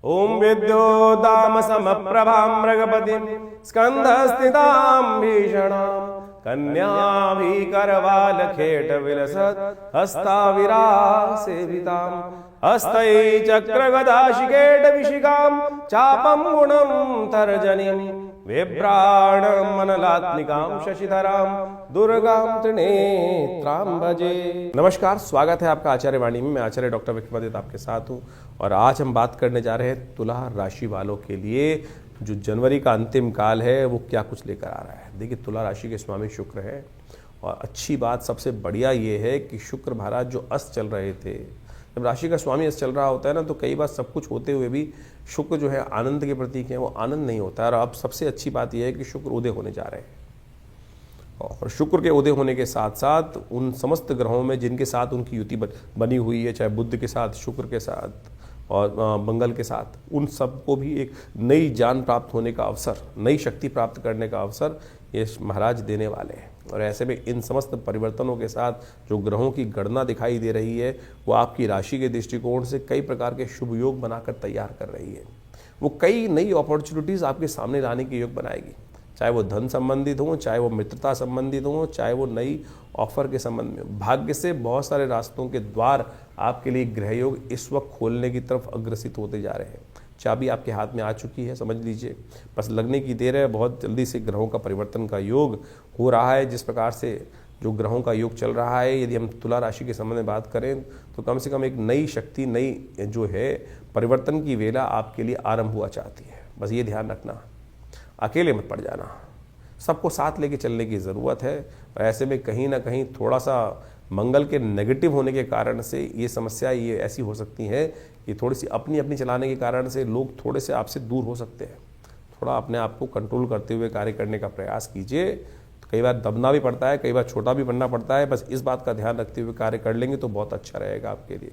ओम विद्योदाम समप्रभां मृगपतिं स्कंधस्थितां भीषणां कन्याभिकरवालखेट विलसत् हस्ताविरासेविताम् हस्तै चक्रगदाशिकेट विशिखां चापं गुणं तर्जनीं विभ्राणमनलात्मिकां शशिधरां दुर्गां त्रिनेत्रां भजे। नमस्कार, स्वागत है आपका आचार्य वाणी में। मैं आचार्य डॉक्टर विक्रमादित्य आपके साथ हूँ और आज हम बात करने जा रहे हैं तुला राशि वालों के लिए जो जनवरी का अंतिम काल है वो क्या कुछ लेकर आ रहा है। देखिए, तुला राशि के स्वामी शुक्र है और अच्छी बात सबसे बढ़िया ये है कि शुक्र महाराज जो अस्त चल रहे थे, जब राशि का स्वामी अस्त चल रहा होता है ना, तो कई बार सब कुछ होते हुए भी शुक्र जो है आनंद के प्रतीक है, वो आनंद नहीं होता है। और अब सबसे अच्छी बात यह है कि शुक्र उदय होने जा रहे हैं और शुक्र के उदय होने के साथ साथ उन समस्त ग्रहों में जिनके साथ उनकी युति बनी हुई है, चाहे बुध के साथ, शुक्र के साथ और मंगल के साथ, उन सबको भी एक नई जान प्राप्त होने का अवसर, नई शक्ति प्राप्त करने का अवसर ये महाराज देने वाले हैं। और ऐसे में इन समस्त परिवर्तनों के साथ जो ग्रहों की गणना दिखाई दे रही है वो आपकी राशि के दृष्टिकोण से कई प्रकार के शुभ योग बनाकर तैयार कर रही है। वो कई नई अपॉर्चुनिटीज़ आपके सामने लाने के योग बनाएगी, चाहे वो धन संबंधित हो, चाहे वो मित्रता संबंधित हो, चाहे वो नई ऑफर के संबंध में। भाग्य से बहुत सारे रास्तों के द्वार आपके लिए ग्रह योग इस वक्त खोलने की तरफ अग्रसित होते जा रहे हैं। चाबी आपके हाथ में आ चुकी है, समझ लीजिए, बस लगने की देर है। बहुत जल्दी से ग्रहों का परिवर्तन का योग हो रहा है। जिस प्रकार से जो ग्रहों का योग चल रहा है, यदि हम तुला राशि के संबंध में बात करें तो कम से कम एक नई शक्ति, नई जो है परिवर्तन की वेला आपके लिए आरंभ हुआ चाहती है। बस ये ध्यान रखना, अकेले मत पड़ जाना, सबको साथ लेके चलने की ज़रूरत है। और ऐसे में कहीं ना कहीं थोड़ा सा मंगल के नेगेटिव होने के कारण से ये समस्या ये ऐसी हो सकती है कि थोड़ी सी अपनी अपनी चलाने के कारण से लोग थोड़े से आपसे दूर हो सकते हैं। थोड़ा अपने आप को कंट्रोल करते हुए कार्य करने का प्रयास कीजिए। तो कई बार दबना भी पड़ता है, कई बार छोटा भी बनना पड़ता है। बस इस बात का ध्यान रखते हुए कार्य कर लेंगे तो बहुत अच्छा रहेगा आपके लिए।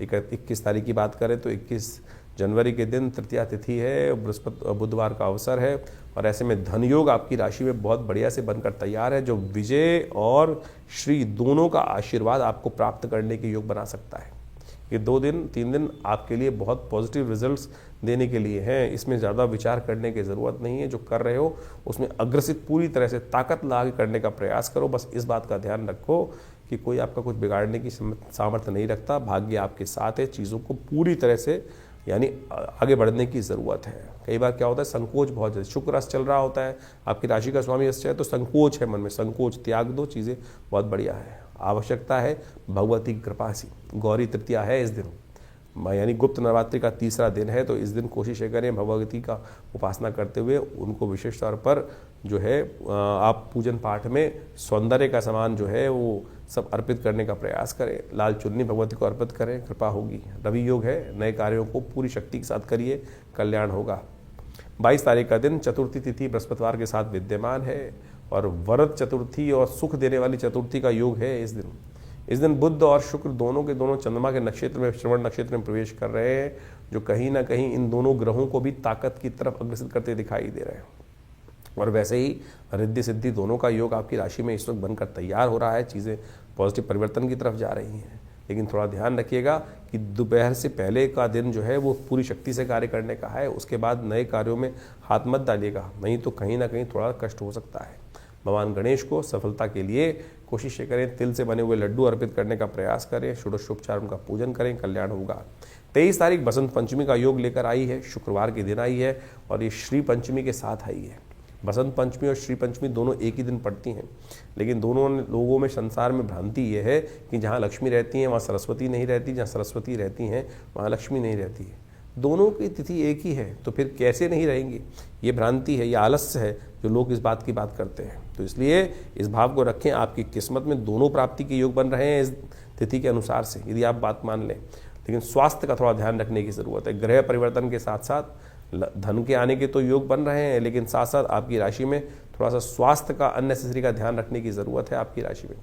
21 तारीख की बात करें तो 21 जनवरी के दिन तृतीया तिथि है, बृहस्पति बुधवार का अवसर है और ऐसे में धन योग आपकी राशि में बहुत बढ़िया से बनकर तैयार है, जो विजय और श्री दोनों का आशीर्वाद आपको प्राप्त करने के योग बना सकता है। ये 2-3 दिन आपके लिए बहुत पॉजिटिव रिजल्ट्स देने के लिए हैं। इसमें ज़्यादा विचार करने की ज़रूरत नहीं है। जो कर रहे हो उसमें अग्रसित पूरी तरह से ताकत ला के करने का प्रयास करो। बस इस बात का ध्यान रखो कि कोई आपका कुछ बिगाड़ने की सामर्थ्य नहीं रखता। भाग्य आपके साथ है, चीज़ों को पूरी तरह से यानी आगे बढ़ने की ज़रूरत है। कई बार क्या होता है, संकोच बहुत ज़्यादा, शुक्र अस्त चल रहा होता है, आपकी राशि का स्वामी अस्त है, तो संकोच है मन में, संकोच त्याग दो, चीज़ें बहुत बढ़िया है। आवश्यकता है भगवती कृपा सी। गौरी तृतीया है इस दिन, यानी गुप्त नवरात्रि का तीसरा दिन है, तो इस दिन कोशिश करें भगवती का उपासना करते हुए उनको विशेष तौर पर जो है आप पूजन पाठ में सौंदर्य का सामान जो है वो सब अर्पित करने का प्रयास करें। लाल चुन्नी भगवती को अर्पित करें, कृपा होगी। रवि योग है, नए कार्यों को पूरी शक्ति के साथ करिए, कल्याण होगा। 22 तारीख का दिन चतुर्थी तिथि बृहस्पतिवार के साथ विद्यमान है और वरद चतुर्थी और सुख देने वाली चतुर्थी का योग है इस दिन। इस दिन बुध और शुक्र दोनों के दोनों चंद्रमा के नक्षत्र में, श्रवण नक्षत्र में प्रवेश कर रहे हैं, जो कहीं ना कहीं इन दोनों ग्रहों को भी ताकत की तरफ अग्रसित करते दिखाई दे रहे हैं। और वैसे ही रिद्धि सिद्धि दोनों का योग आपकी राशि में इस वक्त बनकर तैयार हो रहा है। चीज़ें पॉजिटिव परिवर्तन की तरफ जा रही हैं, लेकिन थोड़ा ध्यान रखिएगा कि दोपहर से पहले का दिन जो है वो पूरी शक्ति से कार्य करने का है। उसके बाद नए कार्यों में हाथ मत डालिएगा, नहीं तो कहीं ना कहीं थोड़ा कष्ट हो सकता है। भगवान गणेश को सफलता के लिए कोशिश करें, तिल से बने हुए लड्डू अर्पित करने का प्रयास करें, षोडशोपचार उनका पूजन करें, कल्याण होगा। 23 तारीख बसंत पंचमी का योग लेकर आई है, शुक्रवार के दिन आई है और ये श्री पंचमी के साथ आई है। बसंत पंचमी और श्री पंचमी दोनों एक ही दिन पड़ती हैं, लेकिन दोनों लोगों में संसार में भ्रांति ये है कि जहाँ लक्ष्मी रहती हैं वहाँ सरस्वती नहीं रहती, जहाँ सरस्वती रहती हैं वहाँ लक्ष्मी नहीं रहती है। दोनों की तिथि एक ही है, तो फिर कैसे नहीं रहेंगी? ये भ्रांति है, ये आलस्य है जो लोग इस बात की बात करते हैं। तो इसलिए इस भाव को रखें, आपकी किस्मत में दोनों प्राप्ति के योग बन रहे हैं इस तिथि के अनुसार से, यदि आप बात मान लें। लेकिन स्वास्थ्य का थोड़ा ध्यान रखने की ज़रूरत है। ग्रह परिवर्तन के साथ साथ धन के आने के तो योग बन रहे हैं, लेकिन साथ साथ आपकी राशि में थोड़ा सा स्वास्थ्य का अननेसेसरी का ध्यान रखने की ज़रूरत है। आपकी राशि में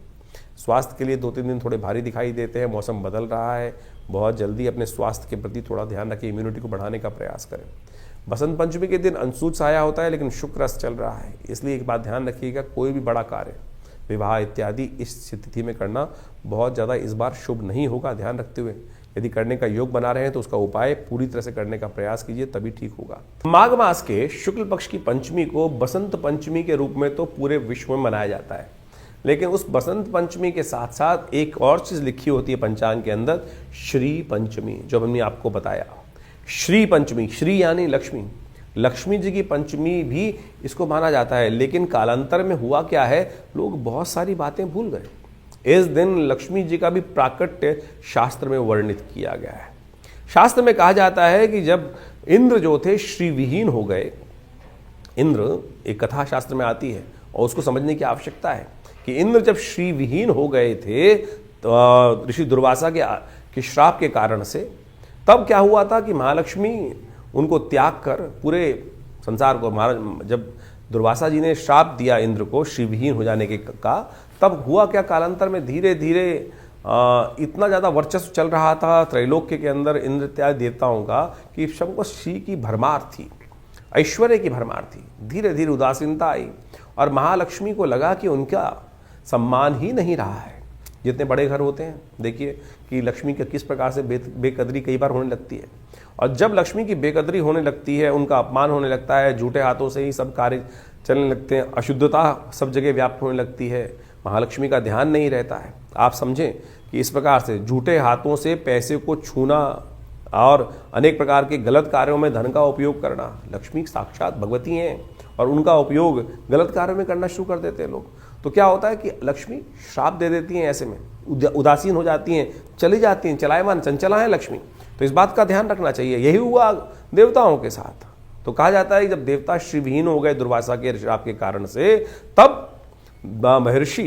स्वास्थ्य के लिए 2-3 दिन थोड़े भारी दिखाई देते हैं। मौसम बदल रहा है, बहुत जल्दी अपने स्वास्थ्य के प्रति थोड़ा ध्यान रखें, इम्यूनिटी को बढ़ाने का प्रयास करें। बसंत पंचमी के दिन अंशुज छाया होता है, लेकिन शुक्र अस्त चल रहा है, इसलिए एक बात ध्यान रखिएगा, कोई भी बड़ा कार्य, विवाह इत्यादि इस तिथि में करना बहुत ज़्यादा इस बार शुभ नहीं होगा। ध्यान रखते हुए यदि करने का योग बना रहे हैं तो उसका उपाय पूरी तरह से करने का प्रयास कीजिए, तभी ठीक होगा। माघ मास के शुक्ल पक्ष की पंचमी को बसंत पंचमी के रूप में तो पूरे विश्व में मनाया जाता है, लेकिन उस बसंत पंचमी के साथ साथ एक और चीज लिखी होती है पंचांग के अंदर, श्री पंचमी, जो हमने आपको बताया। श्री पंचमी, श्री यानी लक्ष्मी, लक्ष्मी जी की पंचमी भी इसको माना जाता है। लेकिन कालांतर में हुआ क्या है, लोग बहुत सारी बातें भूल गए। इस दिन लक्ष्मी जी का भी प्राकट्य शास्त्र में वर्णित किया गया है। शास्त्र में कहा जाता है कि जब इंद्र जो थे श्री विहीन हो गए, इंद्र एक कथा शास्त्र में आती है और उसको समझने की आवश्यकता है कि इंद्र जब श्री विहीन हो गए थे तो ऋषि दुर्वासा के श्राप के कारण से, तब क्या हुआ था कि महालक्ष्मी उनको त्याग कर पूरे संसार को, जब दुर्वासा जी ने श्राप दिया इंद्र को श्री विहीन हो जाने का, तब हुआ क्या, कालांतर में धीरे धीरे इतना ज़्यादा वर्चस्व चल रहा था त्रैलोक्य के अंदर इंद्र इत्यादि देवताओं का कि सबको श्री की भरमार थी, ऐश्वर्य की भरमार थी। धीरे धीरे उदासीनता आई और महालक्ष्मी को लगा कि उनका सम्मान ही नहीं रहा है। जितने बड़े घर होते हैं, देखिए कि लक्ष्मी के किस प्रकार से बेकदरी कई बार होने लगती है, और जब लक्ष्मी की बेकदरी होने लगती है, उनका अपमान होने लगता है, झूठे हाथों से ही सब कार्य चलने लगते हैं, अशुद्धता सब जगह व्याप्त होने लगती है, महालक्ष्मी का ध्यान नहीं रहता है। आप समझें कि इस प्रकार से झूठे हाथों से पैसे को छूना और अनेक प्रकार के गलत कार्यों में धन का उपयोग करना, लक्ष्मी साक्षात भगवती हैं और उनका उपयोग गलत कार्यों में करना शुरू कर देते हैं लोग। तो क्या होता है कि लक्ष्मी श्राप दे देती हैं, ऐसे में उदासीन हो जाती हैं, चली जाती हैं, चलायमान चंचला है लक्ष्मी। तो इस बात का ध्यान रखना चाहिए। यही हुआ देवताओं के साथ। तो कहा जाता है कि जब देवता श्रीविहीन हो गए दुर्वासा के श्राप के कारण से, तब महर्षि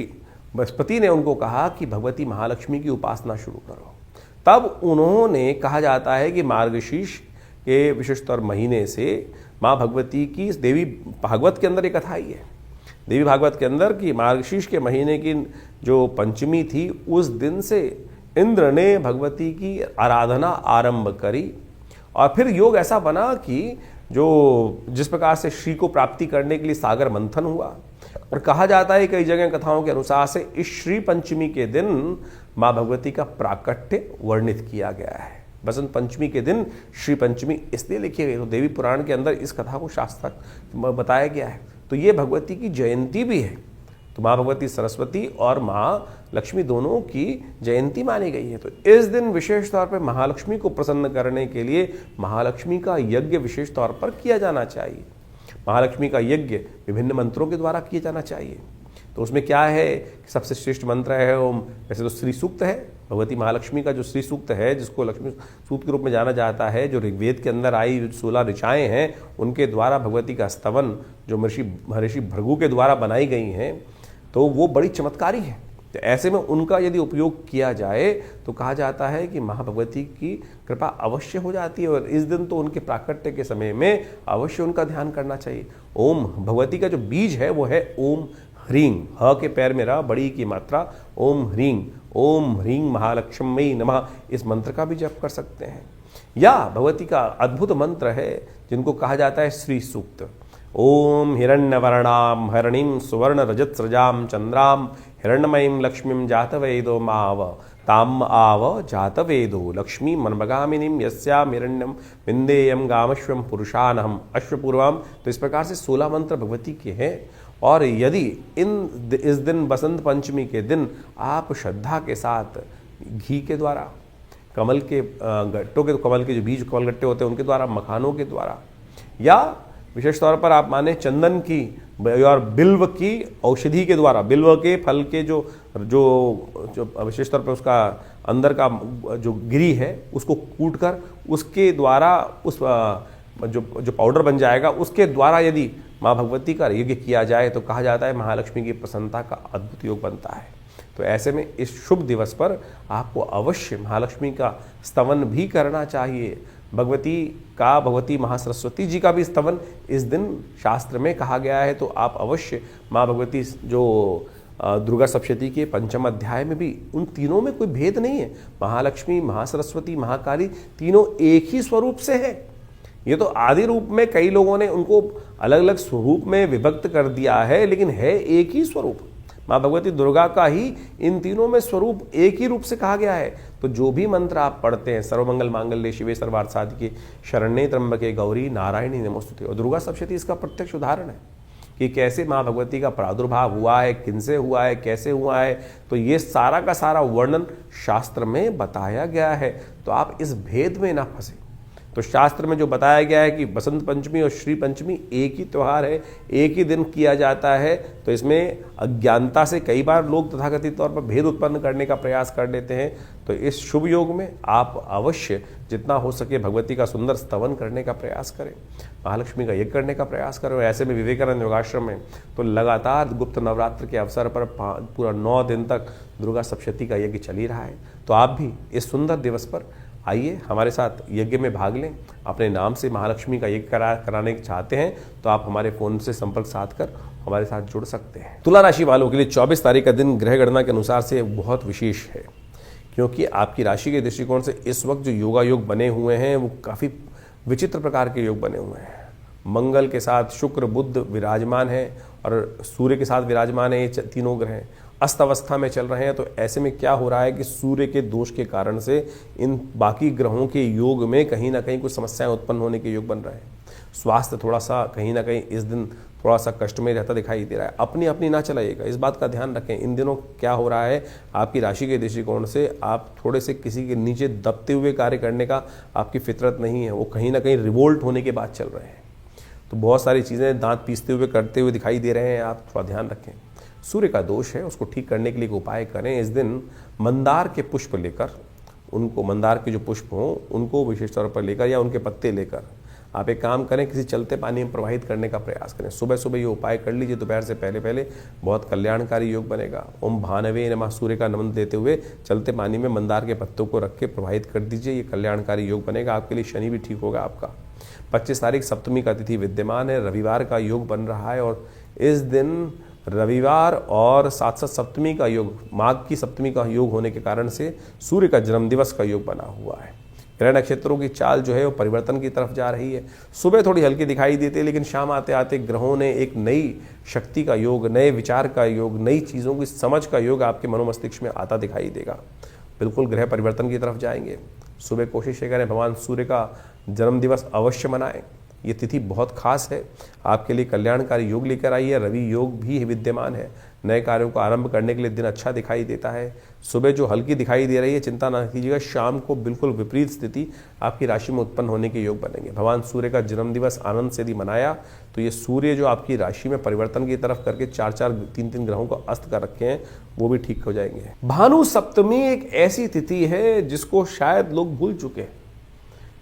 बृहस्पति ने उनको कहा कि भगवती महालक्ष्मी की उपासना शुरू करो। तब उन्होंने, कहा जाता है कि मार्गशीर्ष के विशेषतर महीने से माँ भगवती की, देवी भागवत के अंदर एक कथा ही है, देवी भागवत के अंदर कि मार्गशीर्ष के महीने की जो पंचमी थी, उस दिन से इंद्र ने भगवती की आराधना आरंभ करी। और फिर योग ऐसा बना कि जिस प्रकार से श्री को प्राप्ति करने के लिए सागर मंथन हुआ। और कहा जाता है कई जगह कथाओं के अनुसार से इस श्री पंचमी के दिन माँ भगवती का प्राकट्य वर्णित किया गया है। बसंत पंचमी के दिन श्री पंचमी इसलिए लिखी गई, तो देवी पुराण के अंदर इस कथा को शास्त्र बताया गया है। तो ये भगवती की जयंती भी है। तो माँ भगवती सरस्वती और माँ लक्ष्मी दोनों की जयंती मानी गई है। तो इस दिन विशेष तौर पर महालक्ष्मी को प्रसन्न करने के लिए महालक्ष्मी का यज्ञ विशेष तौर पर किया जाना चाहिए। महालक्ष्मी का यज्ञ विभिन्न मंत्रों के द्वारा किया जाना चाहिए। तो उसमें क्या है, सबसे श्रेष्ठ मंत्र है ओम। वैसे तो श्री सूक्त है, भगवती महालक्ष्मी का जो श्री सूक्त है, जिसको लक्ष्मी सूक्त के रूप में जाना जाता है, जो ऋग्वेद के अंदर आई 16 ऋचाएँ हैं, उनके द्वारा भगवती का स्तवन जो महर्षि भृगु के द्वारा बनाई गई हैं, तो वो बड़ी चमत्कारी है। तो ऐसे में उनका यदि उपयोग किया जाए तो कहा जाता है कि माँ भगवती की कृपा अवश्य हो जाती है। और इस दिन तो उनके प्राकट्य के समय में अवश्य उनका ध्यान करना चाहिए। ओम भगवती का जो बीज है वो है ओम ह्रीं, ह के पैर में रा, बड़ी की मात्रा, ओम ह्रीं महालक्ष्मी नमः, इस मंत्र का भी जप कर सकते हैं। या भगवती का अद्भुत मंत्र है जिनको कहा जाता है श्री सूक्त। ओम हिरण्यवर्णाम हरणीं सुवर्ण रजत सृजाम चंद्राम हिरण्यमयीं लक्ष्मीं जातवेदो माव ताम आव जातवेदो लक्ष्मी मनमगामिनीं यस्याम हिरण्यम विंदेयम गामश्वम पुरुषानहम अश्वपूर्वम। तो इस प्रकार से 16 मंत्र भगवती के हैं। और यदि इस दिन बसंत पंचमी के दिन आप श्रद्धा के साथ घी के द्वारा, कमल के गट्टों के, कमल के जो बीज कमल गट्टे होते हैं उनके द्वारा, मखानों के द्वारा, या विशेष तौर पर आप माने चंदन की और बिल्व की औषधि के द्वारा, बिल्व के फल के जो विशेष तौर पर उसका अंदर का जो गिरी है उसको कूट कर उसके द्वारा उस जो पाउडर बन जाएगा उसके द्वारा यदि माँ भगवती का यज्ञ किया जाए तो कहा जाता है महालक्ष्मी की प्रसन्नता का अद्भुत योग बनता है। तो ऐसे में इस शुभ दिवस पर आपको अवश्य महालक्ष्मी का स्तवन भी करना चाहिए। भगवती महासरस्वती जी का भी स्तवन इस दिन शास्त्र में कहा गया है। तो आप अवश्य माँ भगवती जो दुर्गा सप्तशती के 5वें अध्याय में भी उन तीनों में कोई भेद नहीं है। महालक्ष्मी, महासरस्वती, महाकाली तीनों एक ही स्वरूप से है। ये तो आदि रूप में कई लोगों ने उनको अलग अलग स्वरूप में विभक्त कर दिया है, लेकिन है एक ही स्वरूप। माँ भगवती दुर्गा का ही इन तीनों में स्वरूप एक ही रूप से कहा गया है। तो जो भी मंत्र आप पढ़ते हैं, सर्वमंगल मांगल्ये शिवे सर्वार्थ साधिके शरण्ये त्र्यंबके गौरी नारायणी नमोस्तुते, और दुर्गा सप्तशती इसका प्रत्यक्ष उदाहरण है कि कैसे माँ भगवती का प्रादुर्भाव हुआ है, किनसे हुआ है, कैसे हुआ है। तो ये सारा का सारा वर्णन शास्त्र में बताया गया है। तो आप इस भेद में ना फंसे। तो शास्त्र में जो बताया गया है कि बसंत पंचमी और श्री पंचमी एक ही त्यौहार है, एक ही दिन किया जाता है, तो इसमें अज्ञानता से कई बार लोग तथाकथित तौर पर भेद उत्पन्न करने का प्रयास कर लेते हैं। तो इस शुभ योग में आप अवश्य जितना हो सके भगवती का सुंदर स्तवन करने का प्रयास करें, महालक्ष्मी का यज्ञ करने का प्रयास करें। ऐसे में विवेकानंद योगाश्रम में तो लगातार गुप्त नवरात्र के अवसर पर पूरा 9 दिन तक दुर्गा सप्तशती का यज्ञ चल ही रहा है। तो आप भी इस सुंदर दिवस पर आइए हमारे साथ यज्ञ में भाग लें। अपने नाम से महालक्ष्मी का यज्ञ कराने चाहते हैं तो आप हमारे फोन से संपर्क साध कर हमारे साथ जुड़ सकते हैं। तुला राशि वालों के लिए 24 तारीख का दिन ग्रह गणना के अनुसार से बहुत विशेष है, क्योंकि आपकी राशि के दृष्टिकोण से इस वक्त जो योगा योग बने हुए हैं वो काफ़ी विचित्र प्रकार के योग बने हुए हैं। मंगल के साथ शुक्र बुध विराजमान है और सूर्य के साथ विराजमान है। ये तीनों ग्रह अस्त अवस्था में चल रहे हैं। तो ऐसे में क्या हो रहा है कि सूर्य के दोष के कारण से इन बाकी ग्रहों के योग में कहीं ना कहीं कुछ समस्याएं उत्पन्न होने के योग बन रहे हैं। स्वास्थ्य थोड़ा सा कहीं ना कहीं इस दिन थोड़ा सा कष्ट में रहता दिखाई दे रहा है। अपनी अपनी ना चलाइएगा, इस बात का ध्यान रखें। इन दिनों क्या हो रहा है, आपकी राशि के दृष्टिकोण से आप थोड़े से किसी के नीचे दबते हुए कार्य करने का आपकी फितरत नहीं है, वो कहीं ना कहीं रिवोल्ट होने के बाद चल रहे हैं। तो बहुत सारी चीज़ें दांत पीसते हुए करते हुए दिखाई दे रहे हैं, आप थोड़ा ध्यान रखें। सूर्य का दोष है, उसको ठीक करने के लिए एक उपाय करें। इस दिन मंदार के पुष्प लेकर, उनको मंदार के जो पुष्प हों उनको विशेष तौर पर लेकर या उनके पत्ते लेकर आप एक काम करें, किसी चलते पानी में प्रवाहित करने का प्रयास करें। सुबह सुबह ये उपाय कर लीजिए, दोपहर से पहले पहले बहुत कल्याणकारी योग बनेगा। ओम भानवे नमः सूर्य का नमन देते हुए चलते पानी में मंदार के पत्तों को रख के प्रवाहित कर दीजिए, ये कल्याणकारी योग बनेगा। आपके लिए शनि भी ठीक होगा आपका। 25 तारीख सप्तमी का तिथि विद्यमान है, रविवार का योग बन रहा है और इस दिन रविवार और साथ साथ सप्तमी का योग, माघ की सप्तमी का योग होने के कारण से सूर्य का जन्मदिवस का योग बना हुआ है। ग्रह नक्षत्रों की चाल जो है वो परिवर्तन की तरफ जा रही है। सुबह थोड़ी हल्की दिखाई देती है, लेकिन शाम आते आते ग्रहों ने एक नई शक्ति का योग, नए विचार का योग, नई चीज़ों की समझ का योग आपके मनोमस्तिष्क में आता दिखाई देगा। बिल्कुल ग्रह परिवर्तन की तरफ जाएंगे। सुबह कोशिश करें भगवान सूर्य का जन्मदिवस अवश्य मनाएं। ये तिथि बहुत खास है, आपके लिए कल्याणकारी योग लेकर आई है। रवि योग भी विद्यमान है, नए कार्यों को आरंभ करने के लिए दिन अच्छा दिखाई देता है। सुबह जो हल्की दिखाई दे रही है चिंता ना कीजिएगा, शाम को बिल्कुल विपरीत स्थिति आपकी राशि में उत्पन्न होने के योग बनेंगे। भगवान सूर्य का जन्मदिवस आनंद से यदि मनाया तो ये सूर्य जो आपकी राशि में परिवर्तन की तरफ करके 4-4, 3-3 ग्रहों को अस्त कर रखे हैं वो भी ठीक हो जाएंगे। भानु सप्तमी एक ऐसी तिथि है जिसको शायद लोग भूल चुके हैं,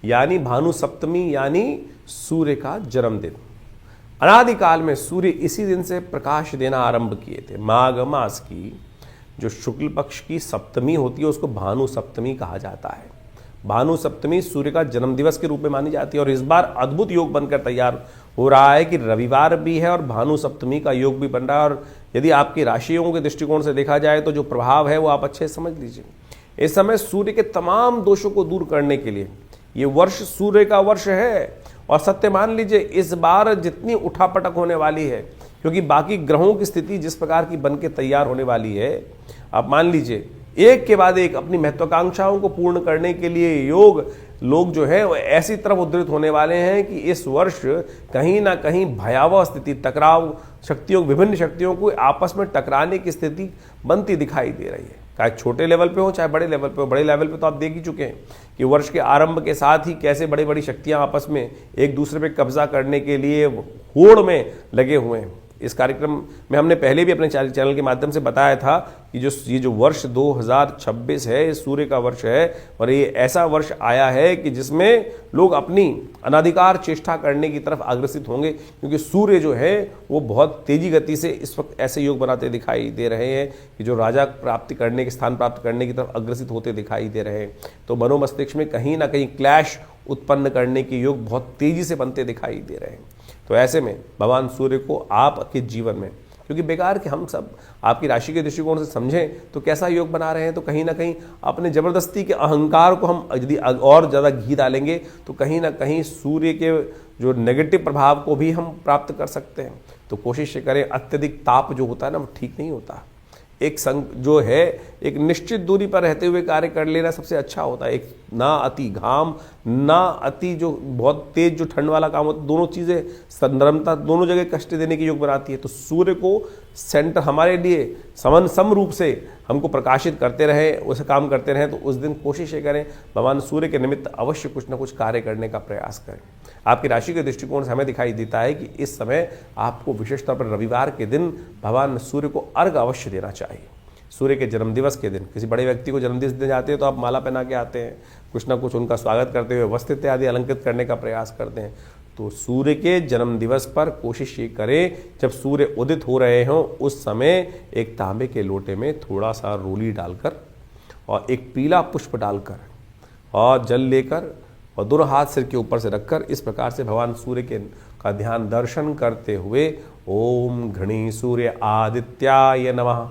यानी भानु सप्तमी यानी सूर्य का जन्मदिन। अनादिकाल में सूर्य इसी दिन से प्रकाश देना आरंभ किए थे। माघ मास की जो शुक्ल पक्ष की सप्तमी होती है उसको भानु सप्तमी कहा जाता है। भानु सप्तमी सूर्य का जन्मदिवस के रूप में मानी जाती है और इस बार अद्भुत योग बनकर तैयार हो रहा है कि रविवार भी है और भानु सप्तमी का योग भी बन रहा है। और यदि आपकी राशियों के दृष्टिकोण से देखा जाए तो जो प्रभाव है वो आप अच्छे से समझ लीजिए। इस समय सूर्य के तमाम दोषों को दूर करने के लिए ये वर्ष सूर्य का वर्ष है। और सत्य मान लीजिए इस बार जितनी उठापटक होने वाली है, क्योंकि बाकी ग्रहों की स्थिति जिस प्रकार की बनके तैयार होने वाली है, आप मान लीजिए एक के बाद एक अपनी महत्वाकांक्षाओं को पूर्ण करने के लिए योग लोग जो है वो ऐसी तरफ उद्धृत होने वाले हैं कि इस वर्ष कहीं ना कहीं भयावह स्थिति, टकराव शक्तियों, विभिन्न शक्तियों को आपस में टकराने की स्थिति बनती दिखाई दे रही है। चाहे छोटे लेवल पे हो चाहे बड़े लेवल पे हो। बड़े लेवल पे तो आप देख ही चुके हैं कि वर्ष के आरंभ के साथ ही कैसे बड़ी बड़ी शक्तियां आपस में एक दूसरे पे कब्जा करने के लिए होड़ में लगे हुए हैं। इस कार्यक्रम में हमने पहले भी अपने चैनल के माध्यम से बताया था कि ये जो वर्ष 2026 है ये सूर्य का वर्ष है और ये ऐसा वर्ष आया है कि जिसमें लोग अपनी अनाधिकार चेष्टा करने की तरफ अग्रसित होंगे, क्योंकि सूर्य जो है वो बहुत तेजी गति से इस वक्त ऐसे योग बनाते दिखाई दे रहे हैं कि जो राजा प्राप्ति करने के स्थान प्राप्त करने की तरफ अग्रसित होते दिखाई दे रहे हैं। तो मनोमस्तिष्क में कहीं ना कहीं क्लैश उत्पन्न करने के योग बहुत तेजी से बनते दिखाई दे रहे हैं। तो ऐसे में भगवान सूर्य को आपके जीवन में, क्योंकि बेकार कि हम सब आपकी राशि के दृष्टिकोण से समझें तो कैसा योग बना रहे हैं, तो कहीं ना कहीं अपने जबरदस्ती के अहंकार को हम यदि और ज़्यादा घी डालेंगे तो कहीं ना कहीं सूर्य के जो नेगेटिव प्रभाव को भी हम प्राप्त कर सकते हैं। तो कोशिश करें, अत्यधिक ताप जो होता है ना वो ठीक नहीं होता। एक जो है एक निश्चित दूरी पर रहते हुए कार्य कर लेना सबसे अच्छा होता है। एक ना अति घाम ना अति जो बहुत तेज जो ठंड वाला काम होता है, दोनों चीज़ें संदर्भता दोनों जगह कष्ट देने की योग बनाती है। तो सूर्य को सेंटर हमारे लिए सम रूप से हमको प्रकाशित करते रहे, उसे काम करते रहें। तो उस दिन कोशिश ये करें भगवान सूर्य के निमित्त अवश्य कुछ ना कुछ कार्य करने का प्रयास करें। आपकी राशि के दृष्टिकोण से हमें दिखाई देता है कि इस समय आपको विशेष तौर पर रविवार के दिन भगवान सूर्य को अर्घ अवश्य देना चाहिए। सूर्य के जन्मदिवस के दिन किसी बड़े व्यक्ति को जन्मदिवस देने जाते हैं तो आप माला पहना के आते हैं, कुछ ना कुछ उनका स्वागत करते हुए वस्त्र इत्यादि अलंकृत करने का प्रयास करते हैं। तो सूर्य के जन्म दिवस पर कोशिश ये करें जब सूर्य उदित हो रहे हों उस समय एक तांबे के लोटे में थोड़ा सा रोली डालकर और एक पीला पुष्प डालकर और जल लेकर और दोनों हाथ सिर के ऊपर से रखकर इस प्रकार से भगवान सूर्य के का ध्यान दर्शन करते हुए ओम घृणी सूर्य आदित्याय नमः,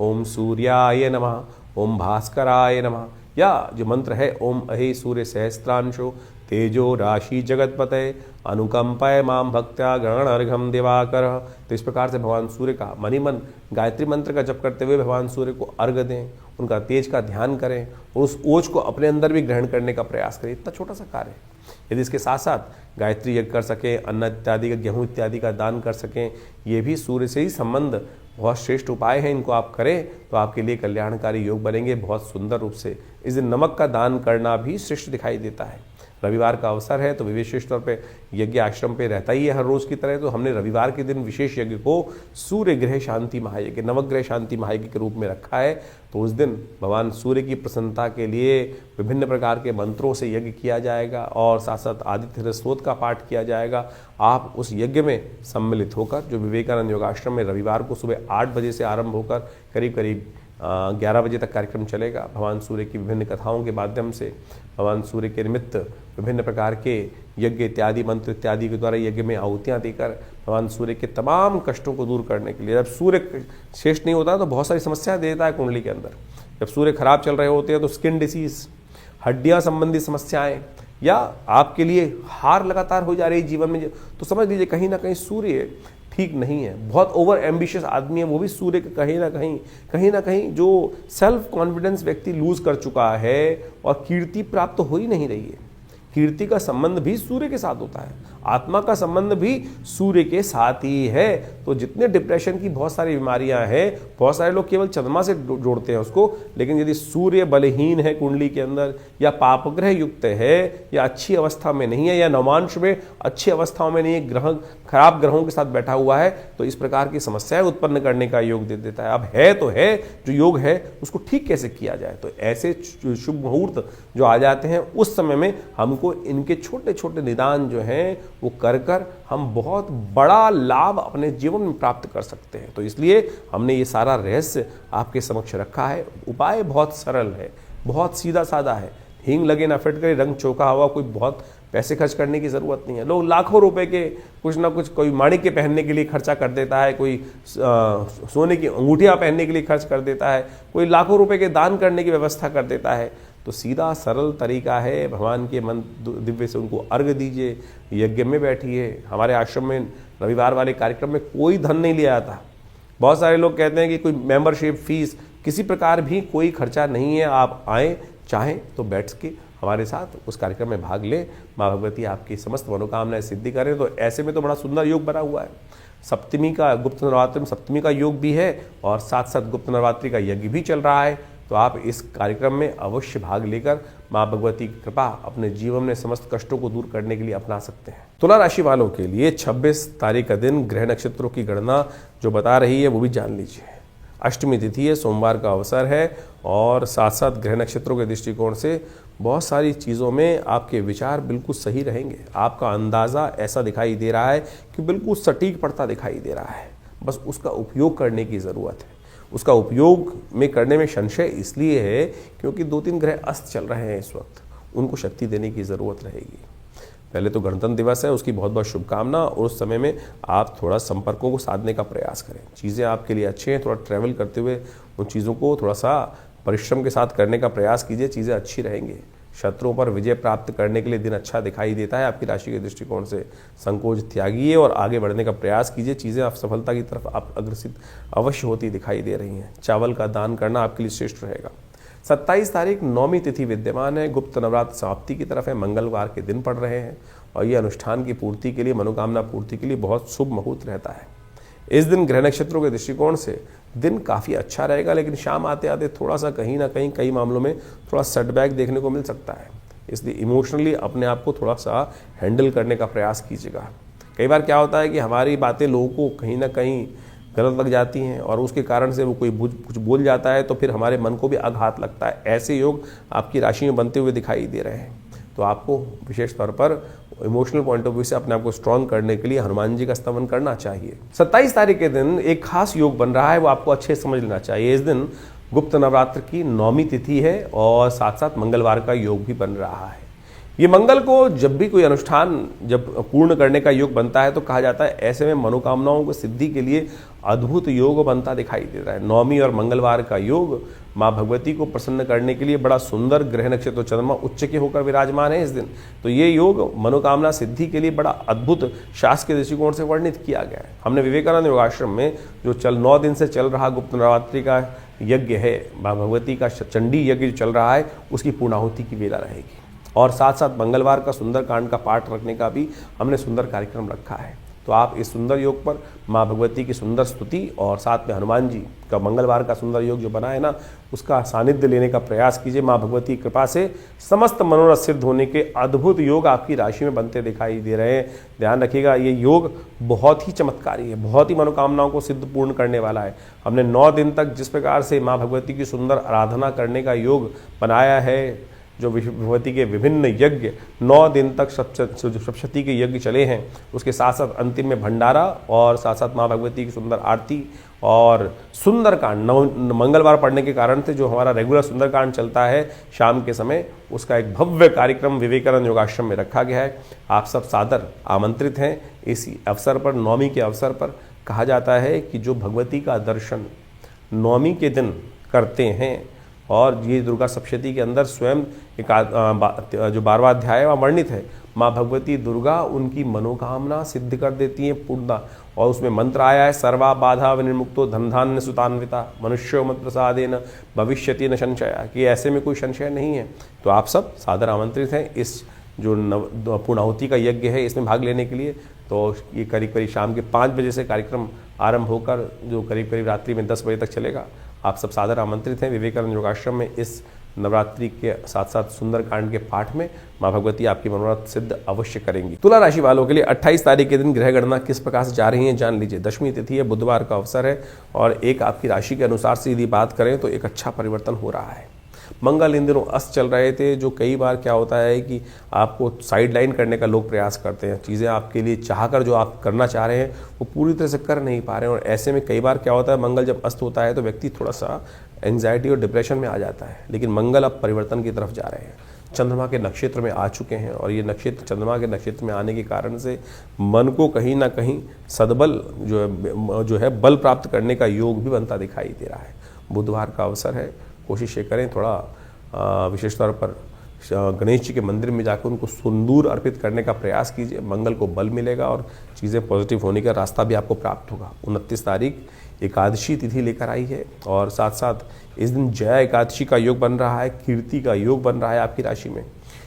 ओम सूर्याय नमः, ओम भास्कराय नमः, या जो मंत्र है ओम अहे सूर्य सहस्त्रांशो तेजो राशि जगतपते अनुकंपय माम भक्त्या गण अर्घम दिवाकर। तो इस प्रकार से भगवान सूर्य का मनी मन गायत्री मंत्र का जप करते हुए भगवान सूर्य को अर्घ दें, उनका तेज का ध्यान करें और उस ओज को अपने अंदर भी ग्रहण करने का प्रयास करें। इतना छोटा सा कार्य है। यदि इसके साथ साथ गायत्री यज्ञ कर सकें, अन्न इत्यादि का गेहूँ इत्यादि का दान कर सकें, ये भी सूर्य से ही संबंध बहुत श्रेष्ठ उपाय हैं। इनको आप करें तो आपके लिए कल्याणकारी योग बनेंगे बहुत सुंदर रूप से। इस दिन नमक का दान करना भी श्रेष्ठ दिखाई देता है। रविवार का अवसर है तो विशेष तौर पे यज्ञ आश्रम पे रहता ही है हर रोज की तरह। तो हमने रविवार के दिन विशेष यज्ञ को सूर्य ग्रह शांति महायज्ञ, नवग्रह शांति महायज्ञ के रूप में रखा है। तो उस दिन भगवान सूर्य की प्रसन्नता के लिए विभिन्न प्रकार के मंत्रों से यज्ञ किया जाएगा और साथ साथ आदित्य स्तोत्र का पाठ किया जाएगा। आप उस यज्ञ में सम्मिलित होकर, जो विवेकानंद योगाश्रम में रविवार को सुबह 8 बजे से आरंभ होकर करीब करीब 11 बजे तक कार्यक्रम चलेगा। भगवान सूर्य की विभिन्न कथाओं के माध्यम से भगवान सूर्य के निमित्त विभिन्न प्रकार के यज्ञ इत्यादि मंत्र इत्यादि के द्वारा यज्ञ में आहुतियाँ देकर भगवान सूर्य के तमाम कष्टों को दूर करने के लिए, जब सूर्य श्रेष्ठ नहीं होता तो बहुत सारी समस्याएं देता है कुंडली के अंदर। जब सूर्य खराब चल रहे होते हैं तो स्किन डिसीज, हड्डियाँ संबंधी समस्याएं, या आपके लिए हार लगातार हो जा रही है जीवन में, तो समझ लीजिए कहीं ना कहीं सूर्य ठीक नहीं है। बहुत ओवर एम्बिशियस आदमी है वो भी सूर्य के कहीं ना कहीं जो सेल्फ कॉन्फिडेंस व्यक्ति लूज कर चुका है और कीर्ति प्राप्त हो ही नहीं रही है। कीर्ति का संबंध भी सूर्य के साथ होता है, आत्मा का संबंध भी सूर्य के साथ ही है। तो जितने डिप्रेशन की बहुत सारी बीमारियां हैं, बहुत सारे लोग केवल चंद्रमा से जोड़ते हैं उसको, लेकिन यदि सूर्य बलहीन है कुंडली के अंदर, या पापग्रह युक्त है, या अच्छी अवस्था में नहीं है, या नवांश में अच्छी अवस्थाओं में नहीं है, ग्रह खराब ग्रहों के साथ बैठा हुआ है, तो इस प्रकार की समस्याएं उत्पन्न करने का योग दे देता है। अब है तो है, जो योग है उसको ठीक कैसे किया जाए। तो ऐसे शुभ मुहूर्त जो आ जाते हैं उस समय में हमको इनके छोटे छोटे निदान जो हैं वो कर हम बहुत बड़ा लाभ अपने जीवन में प्राप्त कर सकते हैं। तो इसलिए हमने ये सारा रहस्य आपके समक्ष रखा है। उपाय बहुत सरल है, बहुत सीधा साधा है। हींग लगे ना फिट करे, रंग चौका हुआ, कोई बहुत पैसे खर्च करने की ज़रूरत नहीं है। लोग लाखों रुपए के कुछ ना कुछ, कोई माणिक के पहनने के लिए खर्चा कर देता है, कोई सोने की अंगूठियाँ पहनने के लिए खर्च कर देता है, कोई लाखों रुपए के दान करने की व्यवस्था कर देता है। तो सीधा सरल तरीका है, भगवान के मन दिव्य से उनको अर्घ दीजिए, यज्ञ में बैठिए। हमारे आश्रम में रविवार वाले कार्यक्रम में कोई धन नहीं लिया जाता। बहुत सारे लोग कहते हैं कि कोई मेंबरशिप फीस, किसी प्रकार भी कोई खर्चा नहीं है। आप आएँ, चाहें तो बैठ के हमारे साथ उस कार्यक्रम में भाग लें। माँ भगवती आपकी समस्त मनोकामनाएं सिद्धि करें। तो ऐसे में तो बड़ा सुंदर योग बना हुआ है। सप्तमी का, गुप्त नवरात्रि में सप्तमी का योग भी है और साथ साथ गुप्त नवरात्रि का यज्ञ भी चल रहा है। तो आप इस कार्यक्रम में अवश्य भाग लेकर माँ भगवती की कृपा अपने जीवन में समस्त कष्टों को दूर करने के लिए अपना सकते हैं। तुला राशि वालों के लिए 26 तारीख का दिन ग्रह नक्षत्रों की गणना जो बता रही है वो भी जान लीजिए। अष्टमी तिथि है, सोमवार का अवसर है और साथ साथ ग्रह नक्षत्रों के दृष्टिकोण से बहुत सारी चीज़ों में आपके विचार बिल्कुल सही रहेंगे। आपका अंदाज़ा ऐसा दिखाई दे रहा है कि बिल्कुल सटीक पड़ता दिखाई दे रहा है। बस उसका उपयोग करने की ज़रूरत है। उसका उपयोग में करने में संशय इसलिए है क्योंकि 2-3 ग्रह अस्त चल रहे हैं इस वक्त, उनको शक्ति देने की ज़रूरत रहेगी। पहले तो गणतंत्र दिवस है, उसकी बहुत बहुत शुभकामना। और उस समय में आप थोड़ा संपर्कों को साधने का प्रयास करें। चीज़ें आपके लिए अच्छी हैं, थोड़ा ट्रैवल करते हुए उन चीज़ों को थोड़ा सा परिश्रम के साथ करने का प्रयास कीजिए, चीज़ें अच्छी रहेंगी। शत्रुओं पर विजय प्राप्त करने के लिए दिन अच्छा दिखाई देता है आपकी राशि के दृष्टिकोण से। संकोच त्यागिए और आगे बढ़ने का प्रयास कीजिए, चीज़ें आप सफलता की तरफ आप अग्रसित अवश्य होती दिखाई दे रही हैं। चावल का दान करना आपके लिए श्रेष्ठ रहेगा। 27 तारीख नौमी तिथि विद्यमान है, गुप्त नवरात्र समाप्ति की तरफ है, मंगलवार के दिन पड़ रहे हैं और ये अनुष्ठान की पूर्ति के लिए, मनोकामना पूर्ति के लिए बहुत शुभ मुहूर्त रहता है। इस दिन ग्रह नक्षत्रों के दृष्टिकोण से दिन काफ़ी अच्छा रहेगा, लेकिन शाम आते आते थोड़ा सा कहीं ना कहीं कई मामलों में थोड़ा सेटबैक देखने को मिल सकता है। इसलिए इमोशनली अपने आप को थोड़ा सा हैंडल करने का प्रयास कीजिएगा। कई बार क्या होता है कि हमारी बातें लोगों को कहीं ना कहीं गलत लग जाती हैं और उसके कारण से वो कोई कुछ बोल जाता है तो फिर हमारे मन को भी आघात लगता है। ऐसे योग आपकी राशि में बनते हुए दिखाई दे रहे हैं। तो आपको विशेष तौर पर इमोशनल पॉइंट ऑफ व्यू से अपने आप को स्ट्रॉन्ग करने के लिए हनुमान जी का स्तवन करना चाहिए। 27 तारीख के दिन एक खास योग बन रहा है, वो आपको अच्छे समझ लेना चाहिए। इस दिन गुप्त नवरात्र की नौमी तिथि है और साथ साथ मंगलवार का योग भी बन रहा है। ये मंगल को जब भी कोई अनुष्ठान जब पूर्ण करने का योग बनता है तो कहा जाता है ऐसे में मनोकामनाओं को सिद्धि के लिए अद्भुत योग बनता दिखाई दे रहा है। नौमी और मंगलवार का योग माँ भगवती को प्रसन्न करने के लिए बड़ा सुंदर, ग्रह नक्षत्र चंद्रमा उच्च के होकर विराजमान है इस दिन। तो ये योग मनोकामना सिद्धि के लिए बड़ा अद्भुत शास्त्र के दृष्टिकोण से वर्णित किया गया है। हमने विवेकानंद योगाश्रम में जो 9 दिन से चल रहा गुप्त नवरात्रि का यज्ञ है, माँ भगवती का चंडी यज्ञ जो चल रहा है, उसकी पूर्णाहुति की वेला रहेगी और साथ साथ मंगलवार का सुंदरकांड का पाठ रखने का भी हमने सुंदर कार्यक्रम रखा है। तो आप इस सुंदर योग पर माँ भगवती की सुंदर स्तुति और साथ में हनुमान जी का मंगलवार का सुंदर योग जो बना है ना, उसका सानिध्य लेने का प्रयास कीजिए। माँ भगवती की कृपा से समस्त मनोरथ सिद्ध होने के अद्भुत योग आपकी राशि में बनते दिखाई दे रहे हैं। ध्यान रखिएगा, ये योग बहुत ही चमत्कारी है, बहुत ही मनोकामनाओं को सिद्ध पूर्ण करने वाला है। हमने 9 दिन तक जिस प्रकार से माँ भगवती की सुंदर आराधना करने का योग बनाया है, जो भगवती के विभिन्न यज्ञ 9 दिन तक सप्तशती के यज्ञ चले हैं, उसके साथ साथ अंतिम में भंडारा और साथ साथ माँ भगवती की सुंदर आरती और सुंदरकांड मंगलवार पढ़ने के कारण से जो हमारा रेगुलर सुंदरकांड चलता है शाम के समय, उसका एक भव्य कार्यक्रम विवेकानंद योगाश्रम में रखा गया है। आप सब सादर आमंत्रित हैं। इसी अवसर पर, नौमी के अवसर पर कहा जाता है कि जो भगवती का दर्शन नौमी के दिन करते हैं, और ये दुर्गा सप्तशती के अंदर स्वयं जो 12वां अध्याय वहाँ वर्णित है, माँ भगवती दुर्गा उनकी मनोकामना सिद्ध कर देती हैं पूर्णता। और उसमें मंत्र आया है, सर्वा बाधा विनिर्मुक्तो धनधान्य सुतान्विता मनुष्यो मत प्रसादेन भविष्यति न संशय, कि ऐसे में कोई संशय नहीं है। तो आप सब सादर आमंत्रित हैं इस जो पूर्णाहुति का यज्ञ है इसमें भाग लेने के लिए। तो ये करीब करीब शाम के 5 बजे से कार्यक्रम आरंभ होकर जो करीब करीब रात्रि में 10 बजे तक चलेगा। आप सब सादर आमंत्रित हैं विवेकानंद योगाश्रम में इस नवरात्रि के साथ साथ सुंदरकांड के पाठ में। माँ भगवती आपकी मनोरथ सिद्ध अवश्य करेंगी। तुला राशि वालों के लिए 28 तारीख के दिन ग्रह गणना किस प्रकार से जा रही है जान लीजिए। दशमी तिथि है, बुधवार का अवसर है और एक आपकी राशि के अनुसार से यदि बात करें तो एक अच्छा परिवर्तन हो रहा है। मंगल इन दिनों अस्त चल रहे थे, जो कई बार क्या होता है कि आपको साइड लाइन करने का लोग प्रयास करते हैं। चीज़ें आपके लिए चाहकर जो आप करना चाह रहे हैं वो पूरी तरह से कर नहीं पा रहे हैं, और ऐसे में कई बार क्या होता है, मंगल जब अस्त होता है तो व्यक्ति थोड़ा सा एंग्जाइटी और डिप्रेशन में आ जाता है। लेकिन मंगल अब परिवर्तन की तरफ जा रहे हैं, चंद्रमा के नक्षत्र में आ चुके हैं और ये नक्षत्र चंद्रमा के नक्षत्र में आने के कारण से मन को कहीं ना कहीं सद्बल जो है बल प्राप्त करने का योग भी बनता दिखाई दे रहा है। बुधवार का अवसर है, कोशिश ये करें थोड़ा विशेष तौर पर गणेश जी के मंदिर में जाकर उनको सिंदूर अर्पित करने का प्रयास कीजिए। मंगल को बल मिलेगा और चीज़ें पॉजिटिव होने का रास्ता भी आपको प्राप्त होगा। 29 तारीख एकादशी तिथि लेकर आई है और साथ साथ इस दिन जया एकादशी का योग बन रहा है, कीर्ति का योग बन रहा है आपकी राशि में।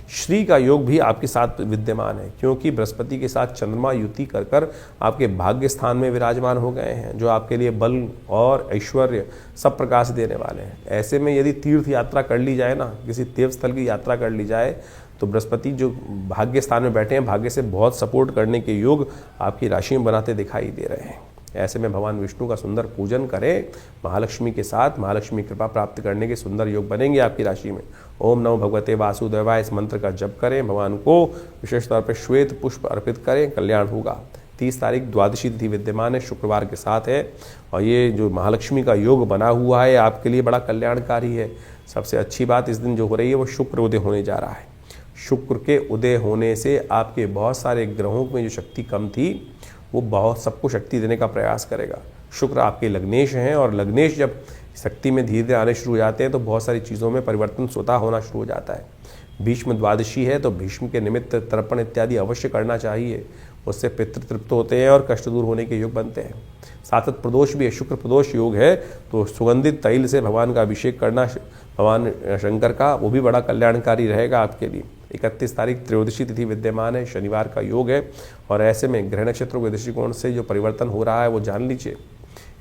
श्री का योग भी आपके साथ विद्यमान है, क्योंकि बृहस्पति के साथ चंद्रमा युति कर कर आपके भाग्य स्थान में विराजमान हो गए हैं, जो आपके लिए बल और ऐश्वर्य सब प्रकार से देने वाले हैं। ऐसे में यदि तीर्थ यात्रा कर ली जाए ना, किसी तीर्थ स्थल की यात्रा कर ली जाए, तो बृहस्पति जो भाग्य स्थान में बैठे हैं, भाग्य से बहुत सपोर्ट करने के योग आपकी राशि में बनाते दिखाई दे रहे हैं। ऐसे में भगवान विष्णु का सुंदर पूजन करें महालक्ष्मी के साथ, महालक्ष्मी कृपा प्राप्त करने के सुंदर योग बनेंगे आपकी राशि में। ओम नमो भगवते वासुदेवाय इस मंत्र का जप करें, भगवान को विशेष तौर पर श्वेत पुष्प अर्पित करें, कल्याण होगा। 30 तारीख द्वादशी तिथि विद्यमान है, शुक्रवार के साथ है और ये जो महालक्ष्मी का योग बना हुआ है आपके लिए बड़ा कल्याणकारी है। सबसे अच्छी बात इस दिन जो हो रही है वो शुक्र उदय होने जा रहा है। शुक्र के उदय होने से आपके बहुत सारे ग्रहों में जो शक्ति कम थी वो बहुत सबको शक्ति देने का प्रयास करेगा। शुक्र आपके लग्नेश हैं और लग्नेश जब शक्ति में धीरे धीरे आने शुरू हो जाते हैं तो बहुत सारी चीज़ों में परिवर्तन स्वतः होना शुरू हो जाता है। भीष्म द्वादशी है तो भीष्म के निमित्त तर्पण इत्यादि अवश्य करना चाहिए, उससे पितृ तृप्त होते हैं और कष्ट दूर होने के योग बनते हैं। सातत प्रदोष भी है, शुक्र प्रदोष योग है तो सुगंधित तैल से भगवान का अभिषेक करना भगवान शंकर का, वो भी बड़ा कल्याणकारी रहेगा आपके लिए। 31 तारीख त्रयोदशी तिथि विद्यमान है, शनिवार का योग है और ऐसे में ग्रह नक्षत्रों के दृष्टिकोण से जो परिवर्तन हो रहा है वो जान लीजिए।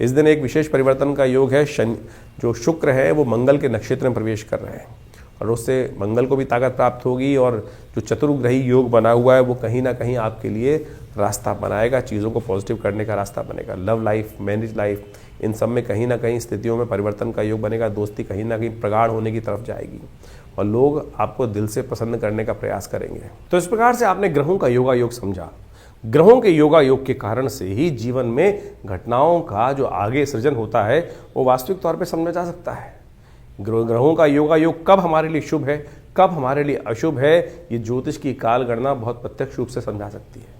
इस दिन एक विशेष परिवर्तन का योग है, जो शुक्र है वो मंगल के नक्षत्र में प्रवेश कर रहे हैं और उससे मंगल को भी ताकत प्राप्त होगी और जो चतुर्ग्रही योग बना हुआ है वो कहीं ना कहीं आपके लिए रास्ता बनाएगा, चीज़ों को पॉजिटिव करने का रास्ता बनेगा। लव लाइफ, मैरिज लाइफ, इन सब में कहीं ना कहीं स्थितियों में परिवर्तन का योग बनेगा। दोस्ती कहीं ना कहीं प्रगाढ़ होने की तरफ जाएगी और लोग आपको दिल से प्रसन्न करने का प्रयास करेंगे। तो इस प्रकार से आपने ग्रहों का योगा योग समझा। ग्रहों के योगा योग के कारण से ही जीवन में घटनाओं का जो आगे सृजन होता है वो वास्तविक तौर पे समझा जा सकता है। ग्रहों का योगा योग कब हमारे लिए शुभ है, कब हमारे लिए अशुभ है, ये ज्योतिष की काल गणना बहुत प्रत्यक्ष रूप से समझा सकती है।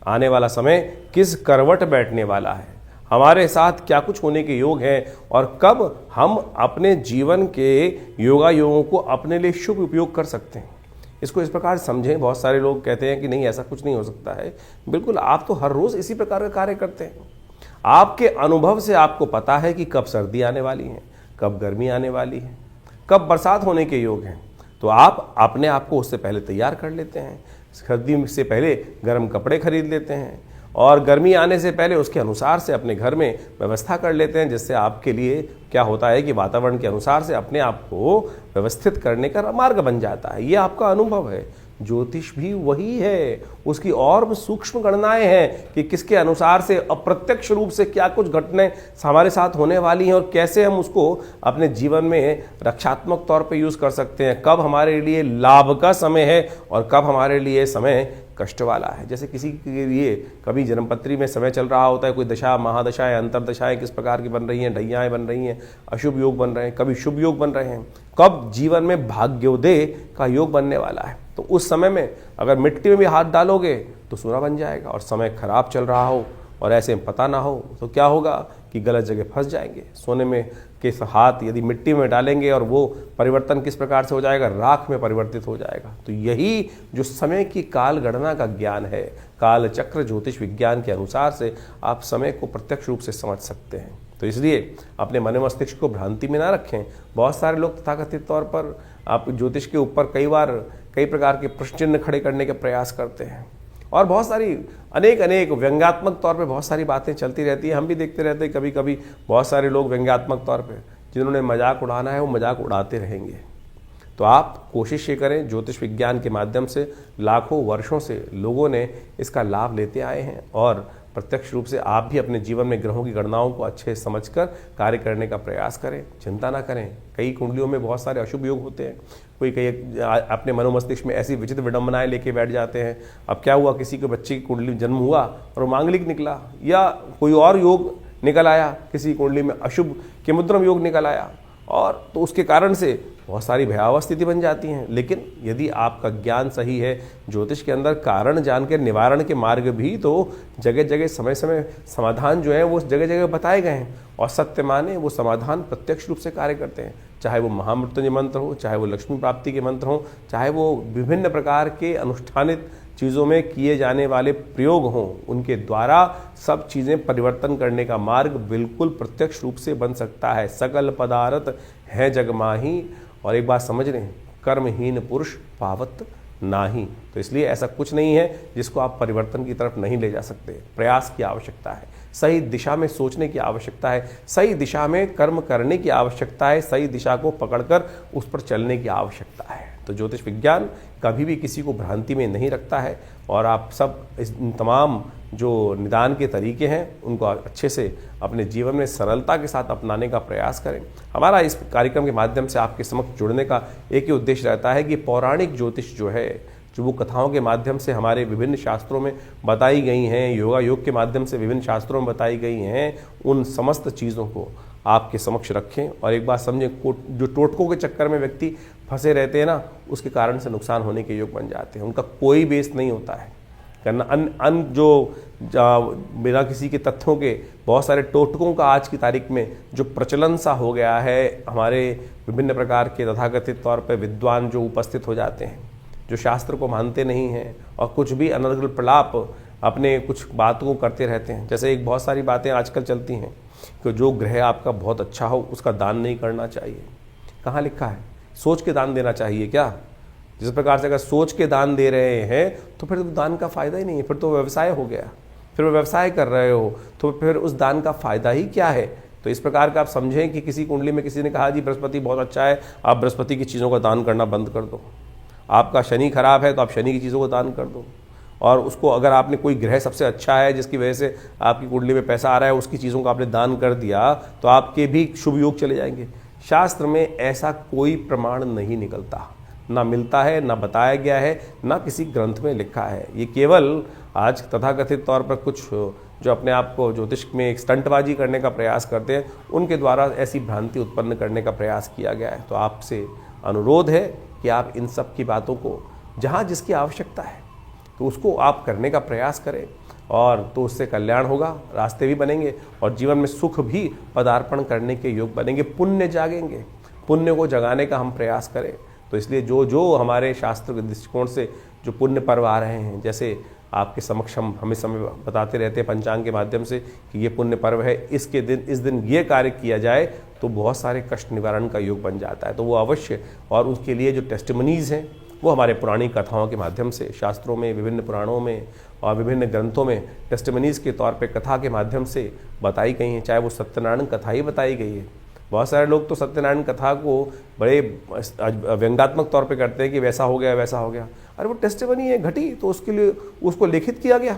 आने वाला समय किस करवट बैठने वाला है, हमारे साथ क्या कुछ होने के योग हैं और कब हम अपने जीवन के योगा योगों को अपने लिए शुभ उपयोग कर सकते हैं, इसको इस प्रकार समझें। बहुत सारे लोग कहते हैं कि नहीं ऐसा कुछ नहीं हो सकता है। बिल्कुल, आप तो हर रोज इसी प्रकार का कार्य करते हैं। आपके अनुभव से आपको पता है कि कब सर्दी आने वाली है, कब गर्मी आने वाली है, कब बरसात होने के योग हैं, तो आप अपने आप को उससे पहले तैयार कर लेते हैं। सर्दी से पहले गर्म कपड़े खरीद लेते हैं और गर्मी आने से पहले उसके अनुसार से अपने घर में व्यवस्था कर लेते हैं, जिससे आपके लिए क्या होता है कि वातावरण के अनुसार से अपने आप को व्यवस्थित करने का मार्ग बन जाता है। ये आपका अनुभव है। ज्योतिष भी वही है, उसकी और सूक्ष्म गणनाएं हैं कि किसके अनुसार से अप्रत्यक्ष रूप से क्या कुछ घटनाएं हमारे साथ होने वाली हैं और कैसे हम उसको अपने जीवन में रक्षात्मक तौर पे यूज कर सकते हैं। कब हमारे लिए लाभ का समय है और कब हमारे लिए समय कष्ट वाला है। जैसे किसी के लिए कभी जन्मपत्री में समय चल रहा होता है, कोई दशा महादशाएं अंतरदशाएं किस प्रकार की बन रही हैं, ढैयाएं बन रही हैं, अशुभ योग बन रहे हैं, कभी शुभ योग बन रहे हैं, कब जीवन में भाग्योदय का योग बनने वाला है। तो उस समय में अगर मिट्टी में भी हाथ डालोगे तो सोना बन जाएगा और समय खराब चल रहा हो और ऐसे में पता ना हो तो क्या होगा कि गलत जगह फंस जाएंगे। सोने में के हाथ यदि मिट्टी में डालेंगे और वो परिवर्तन किस प्रकार से हो जाएगा, राख में परिवर्तित हो जाएगा। तो यही जो समय की काल गणना का ज्ञान है, काल चक्र ज्योतिष विज्ञान के अनुसार से आप समय को प्रत्यक्ष रूप से समझ सकते हैं। तो इसलिए अपने मन मस्तिष्क को भ्रांति में ना रखें। बहुत सारे लोग तथाकथित तौर पर आप ज्योतिष के ऊपर कई प्रकार के प्रश्न चिन्ह खड़े करने के प्रयास करते हैं और बहुत सारी अनेक व्यंग्यात्मक तौर पे बहुत सारी बातें चलती रहती है। हम भी देखते रहते हैं कभी कभी बहुत सारे लोग व्यंग्यात्मक तौर पे जिन्होंने मजाक उड़ाना है वो मजाक उड़ाते रहेंगे। तो आप कोशिश ये करें, ज्योतिष विज्ञान के माध्यम से लाखों वर्षों से लोगों ने इसका लाभ लेते आए हैं और प्रत्यक्ष रूप से आप भी अपने जीवन में ग्रहों की गणनाओं को अच्छे समझकर कार्य करने का प्रयास करें। चिंता ना करें, कई कुंडलियों में बहुत सारे अशुभ योग होते हैं। कोई कई अपने मनोमस्तिष्क में ऐसी विचित्र विडंबनाएं लेके बैठ जाते हैं। अब क्या हुआ, किसी के बच्चे की कुंडली जन्म हुआ और वो मांगलिक निकला या कोई और योग निकल आया, किसी कुंडली में अशुभ केमुद्रम योग निकल आया और तो उसके कारण से बहुत सारी भयावह स्थिति बन जाती हैं। लेकिन यदि आपका ज्ञान सही है, ज्योतिष के अंदर कारण जान के निवारण के मार्ग भी तो जगह जगह समय समय समाधान जो है वो जगह जगह बताए गए हैं और सत्य माने वो समाधान प्रत्यक्ष रूप से कार्य करते हैं। चाहे वो महामृत्युंजय मंत्र हो, चाहे वो लक्ष्मी प्राप्ति के मंत्र हो, चाहे वो विभिन्न प्रकार के अनुष्ठानित चीज़ों में किए जाने वाले प्रयोग हों, उनके द्वारा सब चीज़ें परिवर्तन करने का मार्ग बिल्कुल प्रत्यक्ष रूप से बन सकता है। सकल पदार्थ है जग माही, और एक बात समझ रहे हैं, कर्महीन पुरुष पावत नाही। तो इसलिए ऐसा कुछ नहीं है जिसको आप परिवर्तन की तरफ नहीं ले जा सकते। प्रयास की आवश्यकता है, सही दिशा में सोचने की आवश्यकता है, सही दिशा में कर्म करने की आवश्यकता है, सही दिशा को पकड़कर उस पर चलने की आवश्यकता है। तो ज्योतिष विज्ञान कभी भी किसी को भ्रांति में नहीं रखता है और आप सब इस तमाम जो निदान के तरीके हैं उनको अच्छे से अपने जीवन में सरलता के साथ अपनाने का प्रयास करें। हमारा इस कार्यक्रम के माध्यम से आपके समक्ष जुड़ने का एक ही उद्देश्य रहता है कि पौराणिक ज्योतिष जो है, जो वो कथाओं के माध्यम से हमारे विभिन्न शास्त्रों में बताई गई हैं, योगा योग के माध्यम से विभिन्न शास्त्रों में बताई गई हैं, उन समस्त चीज़ों को आपके समक्ष रखें और एक बात समझें, जो टोटकों के चक्कर में व्यक्ति फंसे रहते हैं ना, उसके कारण से नुकसान होने के योग बन जाते हैं। उनका कोई बेस नहीं होता है। करना। अन जो बिना किसी के तथ्यों के बहुत सारे टोटकों का आज की तारीख में जो प्रचलन सा हो गया है, हमारे विभिन्न प्रकार के तथाकथित तौर पर विद्वान जो उपस्थित हो जाते हैं, जो शास्त्र को मानते नहीं हैं और कुछ भी अनर्गल प्रलाप अपने कुछ बातों को करते रहते हैं। जैसे एक बहुत सारी बातें आजकल चलती हैं कि जो ग्रह आपका बहुत अच्छा हो उसका दान नहीं करना चाहिए। कहाँ लिखा है? सोच के दान देना चाहिए क्या? जिस प्रकार से अगर सोच के दान दे रहे हैं तो फिर तो दान का फायदा ही नहीं है, फिर तो व्यवसाय हो गया। फिर वो व्यवसाय कर रहे हो तो फिर उस दान का फायदा ही क्या है? तो इस प्रकार का आप समझें कि किसी कुंडली में किसी ने कहा जी बृहस्पति बहुत अच्छा है, आप बृहस्पति की चीज़ों का दान करना बंद कर दो। आपका शनि खराब है तो आप शनि की चीज़ों को दान कर दो। और उसको अगर आपने कोई ग्रह सबसे अच्छा है जिसकी वजह से आपकी कुंडली में पैसा आ रहा है, उसकी चीज़ों का आपने दान कर दिया तो आपके भी शुभ योग चले जाएंगे। शास्त्र में ऐसा कोई प्रमाण नहीं निकलता, ना मिलता है, ना बताया गया है, ना किसी ग्रंथ में लिखा है। ये केवल आज तथाकथित तौर पर कुछ जो अपने आप को ज्योतिष में एक स्टंटबाजी करने का प्रयास करते हैं, उनके द्वारा ऐसी भ्रांति उत्पन्न करने का प्रयास किया गया है। तो आपसे अनुरोध है कि आप इन सब की बातों को जहाँ जिसकी आवश्यकता है तो उसको आप करने का प्रयास करें, और तो उससे कल्याण होगा, रास्ते भी बनेंगे और जीवन में सुख भी पदार्पण करने के योग बनेंगे, पुण्य जागेंगे। पुण्य को जगाने का हम प्रयास करें। तो इसलिए जो जो हमारे शास्त्र के दृष्टिकोण से जो पुण्य पर्व आ रहे हैं, जैसे आपके समक्ष हम हमें समय बताते रहते हैं पंचांग के माध्यम से कि ये पुण्य पर्व है, इसके दिन इस दिन ये कार्य किया जाए तो बहुत सारे कष्ट निवारण का योग बन जाता है। तो वो अवश्य, और उसके लिए जो टेस्टिमनीज़ हैं वो हमारे पुरानी कथाओं के माध्यम से, शास्त्रों में, विभिन्न पुराणों में और विभिन्न ग्रंथों में टेस्टिमनीज़ के तौर पे कथा के माध्यम से बताई गई हैं। चाहे वो सत्यनारायण कथा ही बताई गई है। बहुत सारे लोग तो सत्यनारायण कथा को बड़े व्यंग्यात्मक तौर पे करते हैं कि वैसा हो गया वैसा हो गया। अरे वो टेस्टिमनी है, घटी, तो उसके लिए उसको लिखित किया गया।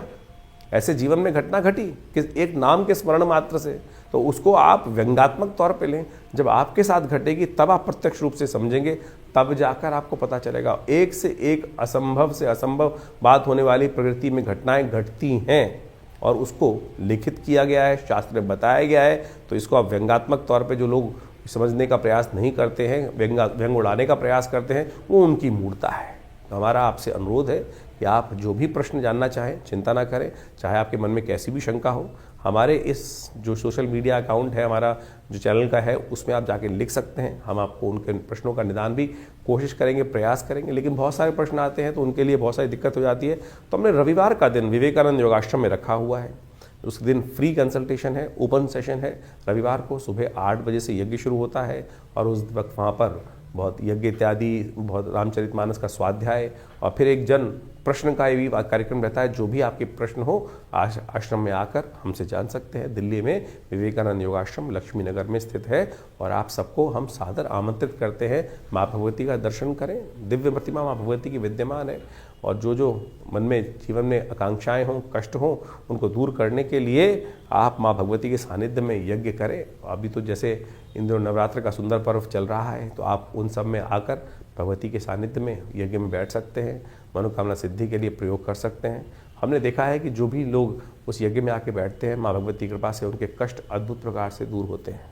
ऐसे जीवन में घटना घटी कि एक नाम के स्मरण मात्र से, तो उसको आप व्यंग्यात्मक तौर पे लें। जब आपके साथ घटेगी तब आप प्रत्यक्ष रूप से समझेंगे, तब जाकर आपको पता चलेगा। एक से एक असंभव से असंभव बात होने वाली प्रकृति में घटनाएं घटती हैं और उसको लिखित किया गया है, शास्त्र में बताया गया है। तो इसको आप व्यंग्यात्मक तौर पे जो लोग समझने का प्रयास नहीं करते हैं, व्यंग उड़ाने का प्रयास करते हैं, वो उनकी मूर्खता है। तो हमारा आपसे अनुरोध है कि आप जो भी प्रश्न जानना चाहें चिंता ना करें, चाहे आपके मन में कैसी भी शंका हो, हमारे इस जो सोशल मीडिया अकाउंट है हमारा, जो चैनल का है, उसमें आप जाके लिख सकते हैं। हम आपको उनके प्रश्नों का निदान भी कोशिश करेंगे, प्रयास करेंगे। लेकिन बहुत सारे प्रश्न आते हैं तो उनके लिए बहुत सारी दिक्कत हो जाती है। तो हमने रविवार का दिन विवेकानंद योगाश्रम में रखा हुआ है। उस दिन फ्री कंसल्टेशन है, ओपन सेशन है। रविवार को सुबह 8 बजे से यज्ञ शुरू होता है और उस वक्त वहाँ पर बहुत यज्ञ इत्यादि, बहुत रामचरितमानस का स्वाध्याय और फिर एक जन प्रश्न का भी कार्यक्रम रहता है। जो भी आपके प्रश्न हो आश्रम में आकर हमसे जान सकते हैं। दिल्ली में विवेकानंद योगाश्रम लक्ष्मी नगर में स्थित है और आप सबको हम सादर आमंत्रित करते हैं। माँ भगवती का दर्शन करें। दिव्य प्रतिमा माँ भगवती की विद्यमान है और जो जो मन में जीवन में आकांक्षाएं हों, कष्ट हों, उनको दूर करने के लिए आप माँ भगवती के सानिध्य में यज्ञ करें। अभी तो जैसे इन दिनों नवरात्र का सुंदर पर्व चल रहा है, तो आप उन सब में आकर भगवती के सानिध्य में यज्ञ में बैठ सकते हैं, मनोकामना सिद्धि के लिए प्रयोग कर सकते हैं। हमने देखा है कि जो भी लोग उस यज्ञ में आके बैठते हैं, माँ भगवती की कृपा से उनके कष्ट अद्भुत प्रकार से दूर होते हैं।